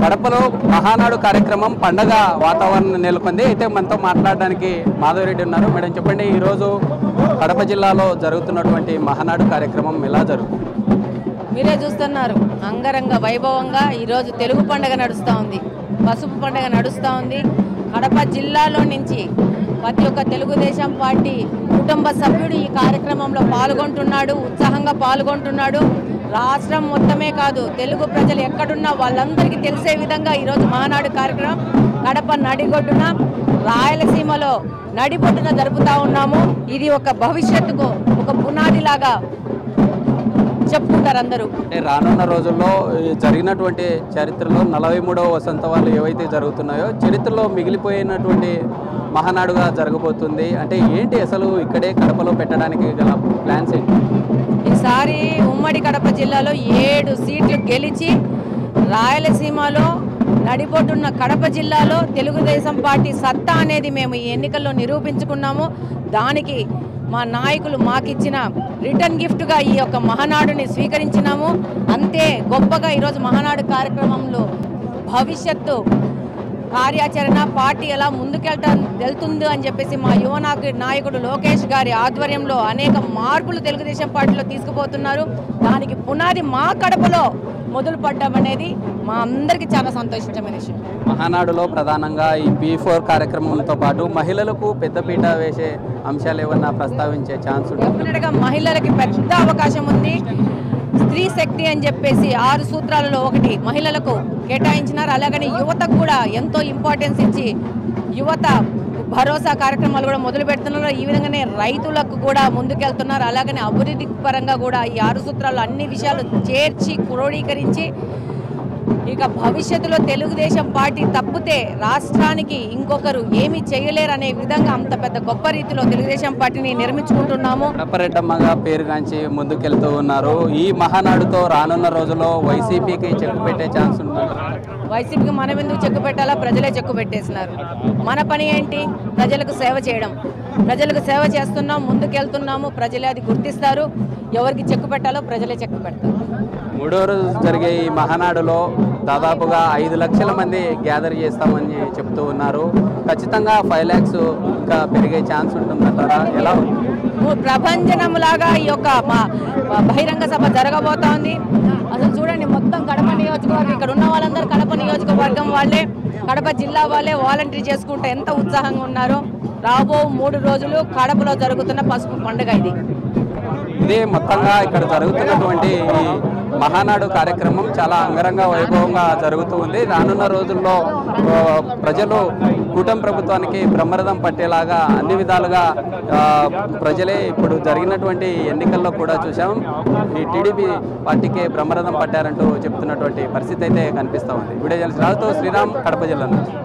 కడపలో మహానాడు కార్యక్రమం పండగ వాతావరణం నెలకొంది. అయితే మనతో మాట్లాడడానికి మాధవరెడ్డి ఉన్నారు. మేడం చెప్పండి, ఈరోజు కడప జిల్లాలో జరుగుతున్నటువంటి మహానాడు కార్యక్రమం ఎలా జరుగుతుంది? మీరే చూస్తున్నారు, అంగరంగ వైభవంగా ఈరోజు తెలుగు పండుగ నడుస్తూ ఉంది, పసుపు పండుగ నడుస్తూ ఉంది. కడప జిల్లాలో నుంచి ప్రతి ఒక్క తెలుగుదేశం పార్టీ కుటుంబ సభ్యుడు ఈ కార్యక్రమంలో పాల్గొంటున్నాడు, ఉత్సాహంగా పాల్గొంటున్నాడు. రాష్ట్రం మొత్తమే కాదు, తెలుగు ప్రజలు ఎక్కడున్నా వాళ్ళందరికీ తెలిసే విధంగా ఈరోజు మహానాడు కార్యక్రమం కడప నడిగొడ్డున రాయలసీమలో నడిబొడ్డున జరుపుతూ ఉన్నాము. ఇది ఒక భవిష్యత్తుకు ఒక పునాదిలాగా చెప్పుకుంటారు అందరూ. రానున్న రోజుల్లో జరిగినటువంటి చరిత్రలో 43వ వసంతవాళ్ళు ఏవైతే జరుగుతున్నాయో చరిత్రలో మిగిలిపోయినటువంటి మహానాడుగా జరగబోతుంది. అంటే ఏంటి అసలు ఇక్కడే కడపలో పెట్టడానికి గల ప్లాన్స్ ఏంటి? ఈసారి ఉమ్మడి కడప జిల్లాలో 7 సీట్లు గెలిచి రాయలసీమలో నడిబొడ్డున్న కడప జిల్లాలో తెలుగుదేశం పార్టీ సత్తా అనేది మేము ఈ ఎన్నికల్లో నిరూపించుకున్నాము. దానికి మా నాయకులు మాకిచ్చిన రిటర్న్ గిఫ్ట్గా ఈ యొక్క మహానాడుని స్వీకరించినాము. అంతే గొప్పగా ఈరోజు మహానాడు కార్యక్రమంలో భవిష్యత్తు కార్యాచరణ పార్టీ ఎలా వెళ్తుంది అని చెప్పేసి మా యువ నాయకుడు లోకేష్ గారి ఆధ్వర్యంలో అనేక మార్పులు తెలుగుదేశం పార్టీలో తీసుకుపోతున్నారు. దానికి పునాది మా కడపలో మొదలు పడ్డామనేది మా అందరికీ చాలా సంతోషించమైన విషయం. మహానాడులో ప్రధానంగా ఈ P4 కార్యక్రమంతో పాటు మహిళలకు పెద్దపీట వేసే అంశాలు ఏమన్నా ప్రస్తావించే ఛాన్స్ ఉంటుంది? డెఫినెట్గా మహిళలకి పెద్ద అవకాశం ఉంది. స్త్రీ శక్తి అని చెప్పేసి 6 సూత్రాలలో ఒకటి మహిళలకు కేటాయించినారు. అలాగని యువతకు కూడా ఎంతో ఇంపార్టెన్స్ ఇచ్చి యువత భరోసా కార్యక్రమాలు కూడా మొదలు పెడుతున్నారు. ఈ విధంగానే రైతులకు కూడా ముందుకెళ్తున్నారు. అలాగనే అభివృద్ధి పరంగా కూడా ఈ 6 సూత్రాలు అన్ని విషయాలు చేర్చి క్రోడీకరించి ఇక భవిష్యత్తులో తెలుగుదేశం పార్టీ తప్పితే రాష్ట్రానికి ఇంకొకరు ఏమీ చేయలేరు అనే విధంగా అంత పెద్ద గొప్ప రీతిలో తెలుగుదేశం పార్టీని నిర్మించుకుంటున్నాము. కడపరెడ్డమ్మగా పేరుగాంచి ముందుకెళ్తూ ఉన్నారు. ఈ మహానాడుతో రానున్న రోజుల్లో వైసీపీకి చెక్కు పెట్టే ఛాన్స్ ఉంది. వైసీపీకి మనం ఎందుకు చెక్కు పెట్టాలా? ప్రజలే చెక్కు పెట్టేసినారు. మన పని ఏంటి? ప్రజలకు సేవ చేయడం. ప్రజలకు సేవ చేస్తున్నాం, ముందుకెళ్తున్నాము. ప్రజలే అది గుర్తిస్తారు. ఎవరికి చెక్కు పెట్టాలో ప్రజలే చెక్కు పెడతారు. 3వ రోజు జరిగే ఈ మహానాడులో దాదాపుగా 5 లక్షల మంది గ్యాదర్ చేస్తామని చెప్తూ ఉన్నారు. ఖచ్చితంగా 5 lakhs ఇంకా పెరిగే ఛాన్స్ ఉంటుందంటారా? ఎలా ప్రభంజనంలాగా ఈ యొక్క బహిరంగ సభ జరగబోతోంది. అసలు చూడండి, మొత్తం కడప నియోజకవర్గం, ఇక్కడ ఉన్న వాళ్ళందరూ కడప నియోజకవర్గం వాళ్ళే, కడప జిల్లా వాళ్ళే వాలంటీర్ చేసుకుంటే ఎంత ఉత్సాహంగా ఉన్నారో. రాబో 3 రోజులు కడపలో జరుగుతున్న పసుపు పండుగ ఇదే మొత్తంగా ఇక్కడ జరుగుతున్నటువంటి మహానాడు కార్యక్రమం చాలా అంగరంగ వైభవంగా జరుగుతూ ఉంది. రానున్న రోజుల్లో ప్రజలు కూటమి ప్రభుత్వానికి బ్రహ్మరథం పట్టేలాగా అన్ని విధాలుగా ప్రజలే ఇప్పుడు జరిగినటువంటి ఎన్నికల్లో కూడా చూసాం. ఈ టీడీపీ పార్టీకే బ్రహ్మరథం పట్టారంటూ చెప్తున్నటువంటి పరిస్థితి అయితే కనిపిస్తూ ఉంది. వీడియో జర్నలిస్ట్ రాజుతో శ్రీరామ్, కడప జిల్లా నుంచి.